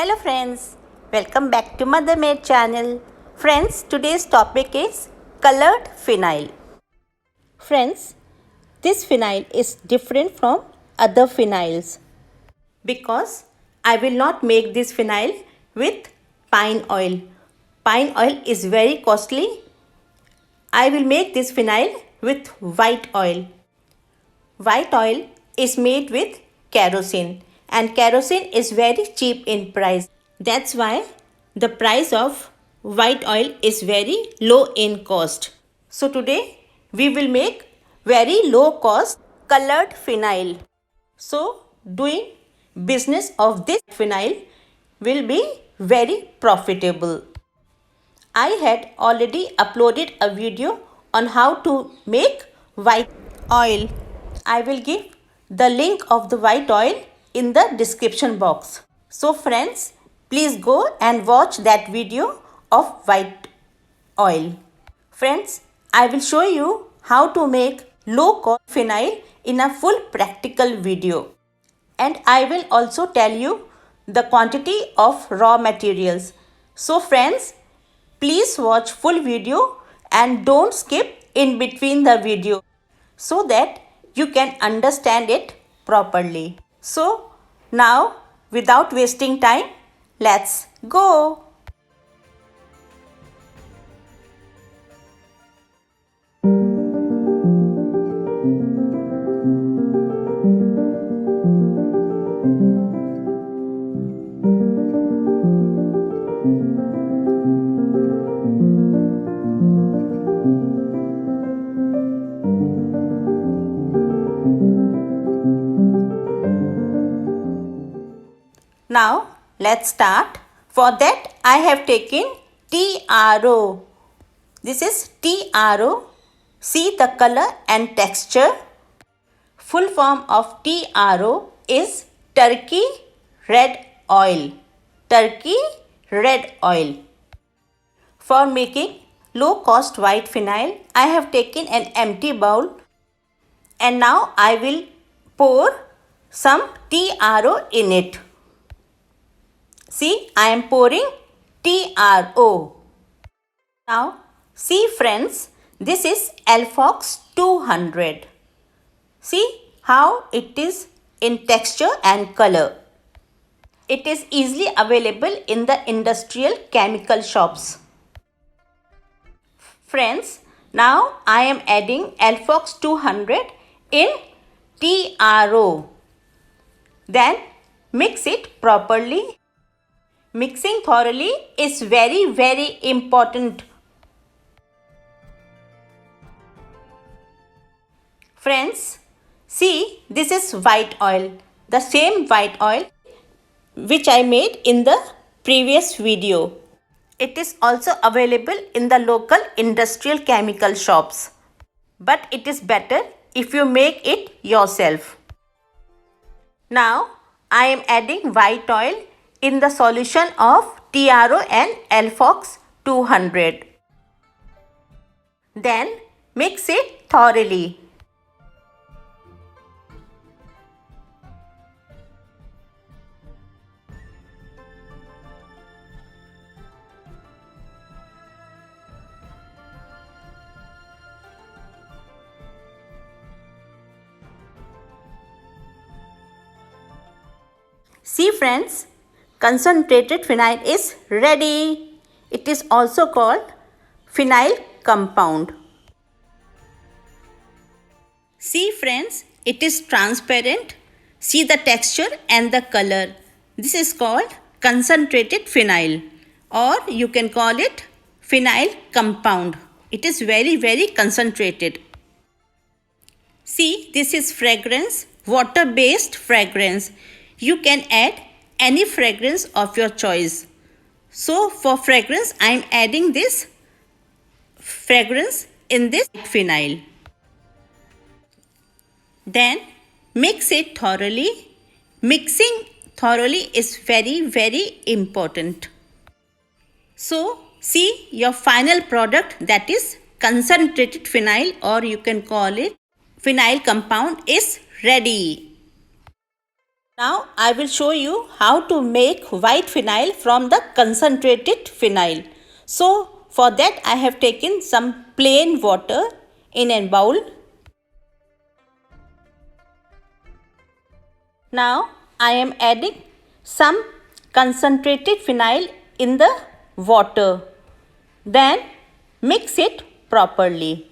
Hello friends, welcome back to Mother Made channel. Friends, today's topic is colored phenyl. Friends, this phenyl is different from other phenyls because I will not make this phenyl with pine oil. Pine oil is very costly. I will make this phenyl with white oil. White oil is made with kerosene and kerosene is very cheap in price. That's why the price of white oil is very low in cost. So today we will make very low cost colored phenyl. So doing business of this phenyl will be very profitable. I had already uploaded a video on how to make white oil. I will give the link of the white oil in the description box. So friends, please go and watch that video of white oil. Friends, I will show you how to make low cost phenyl in a full practical video. And I will also tell you the quantity of raw materials. So friends, please watch full video and don't skip in between the video so that you can understand it properly. So now without wasting time, let's go. Now let's start. For that I have taken TRO. This is TRO. See the color and texture. Full form of TRO is turkey red oil. Turkey red oil. For making low cost white phenyl, I have taken an empty bowl and now I will pour some TRO in it. See, I am pouring TRO. Now, see friends, this is Alfox 200. See how it is in texture and color. It is easily available in the industrial chemical shops. Friends, now I am adding Alfox 200 in TRO. Then mix it properly. Mixing thoroughly is very important. Friends, see, this is white oil. The same white oil which I made in the previous video. It is also available in the local industrial chemical shops. But it is better if you make it yourself. Now, I am adding white oil in the solution of TRO and Alfox 200. Then mix it thoroughly. See friends, concentrated phenyl is ready. It is also called phenyl compound. See friends, it is transparent. See the texture and the color. This is called concentrated phenyl, or you can call it phenyl compound. It is very concentrated. See, this is fragrance, water-based fragrance. You can add any fragrance of your choice. So for fragrance, I am adding this fragrance in this phenyl. Then mix it thoroughly. Mixing thoroughly is very important. So see your final product, that is concentrated phenyl, or you can call it phenyl compound, is ready. Now I will show you how to make white phenyl from the concentrated phenyl. So for that I have taken some plain water in a bowl. Now I am adding some concentrated phenyl in the water. Then mix it properly.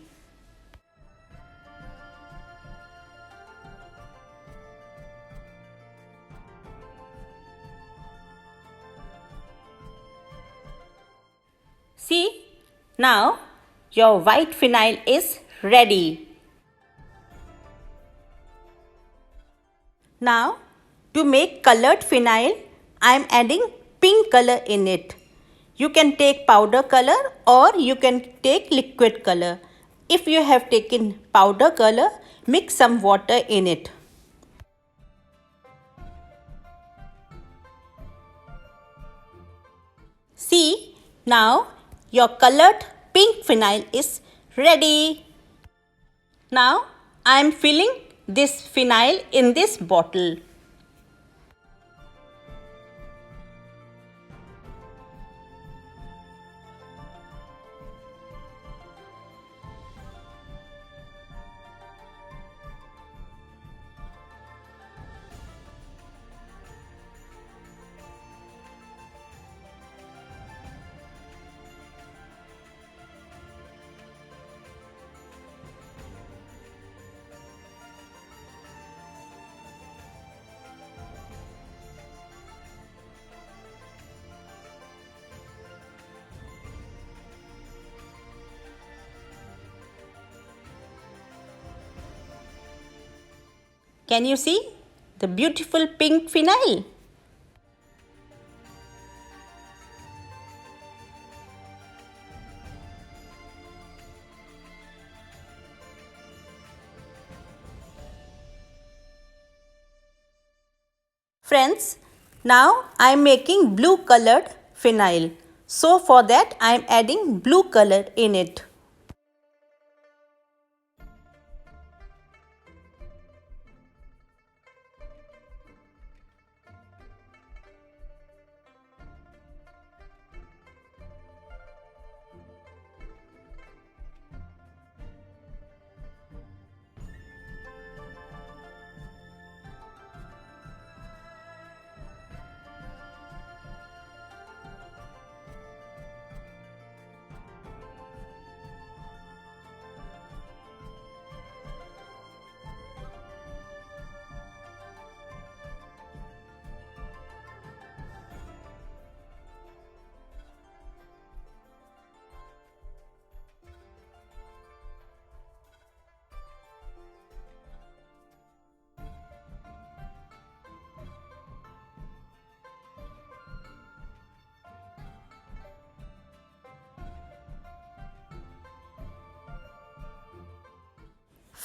See, now your white phenyl is ready. Now to make colored phenyl, I am adding pink color in it. You can take powder color or you can take liquid color. If you have taken powder color, mix some water in it. See, now your colored pink phenyl is ready. Now I am filling this phenyl in this bottle. Can you see the beautiful pink phenyl? Friends, now I am making blue colored phenyl. So for that I am adding blue color in it.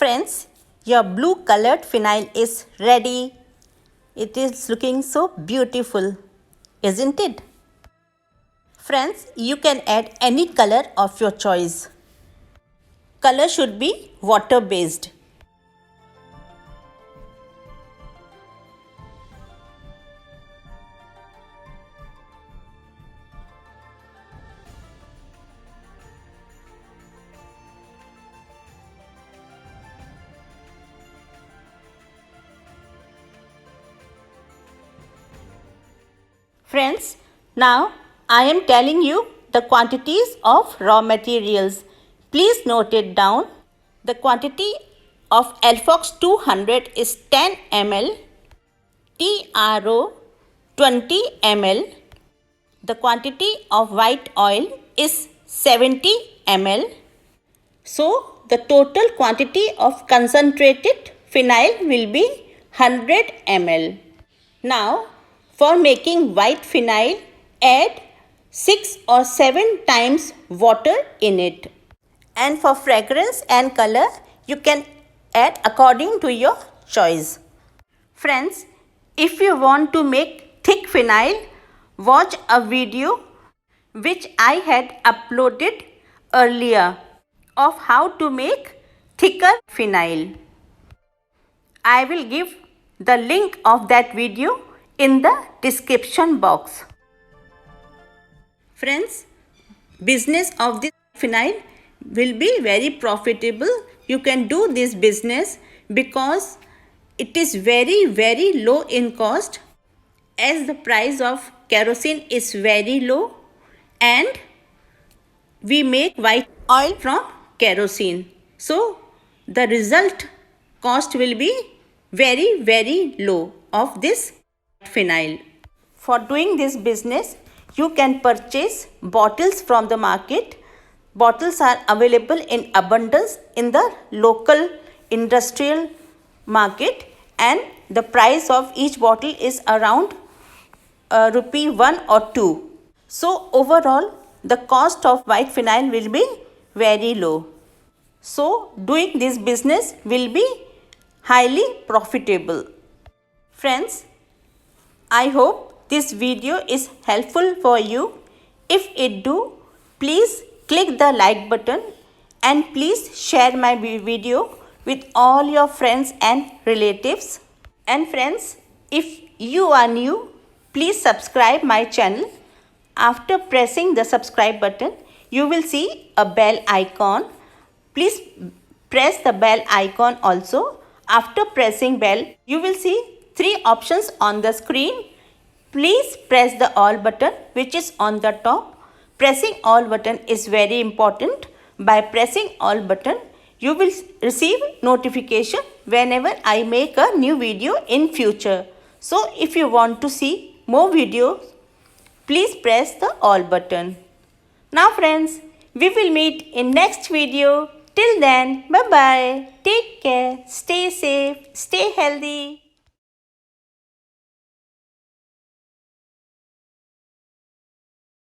Friends, your blue colored phenyl is ready. It is looking so beautiful, isn't it? Friends, you can add any color of your choice. Color should be water based. Friends, now I am telling you the quantities of raw materials. Please note it down. The quantity of Alfox 200 is 10 ml, TRO 20 ml. The quantity of white oil is 70 ml. So the total quantity of concentrated phenyl will be 100 ml. Now for making white phenyl, add 6 or 7 times water in it. And for fragrance and color, you can add according to your choice. Friends, if you want to make thick phenyl, watch a video which I had uploaded earlier of how to make thicker phenyl. I will give the link of that video in the description box. Friends, business of this phenyl will be very profitable. You can do this business because it is very low in cost, as the price of kerosene is very low and we make white oil from kerosene. So the result cost will be very low of this phenyl. For doing this business, you can purchase bottles from the market. Bottles are available in abundance in the local industrial market, and the price of each bottle is around rupee 1 or 2. So overall, the cost of white phenyl will be very low. So doing this business will be highly profitable. Friends, I hope this video is helpful for you. If it do, please click the like button and please share my video with all your friends and relatives. And friends, if you are new, please subscribe my channel. After pressing the subscribe button, you will see a bell icon. Please press the bell icon also. After pressing bell, you will see 3 options on the screen. Please press the all button which is on the top. Pressing all button is very important. By pressing all button, you will receive notification whenever I make a new video in future. So if you want to see more videos, please press the all button. Now friends, we will meet in next video. Till then, bye bye. Take care. Stay safe. Stay healthy.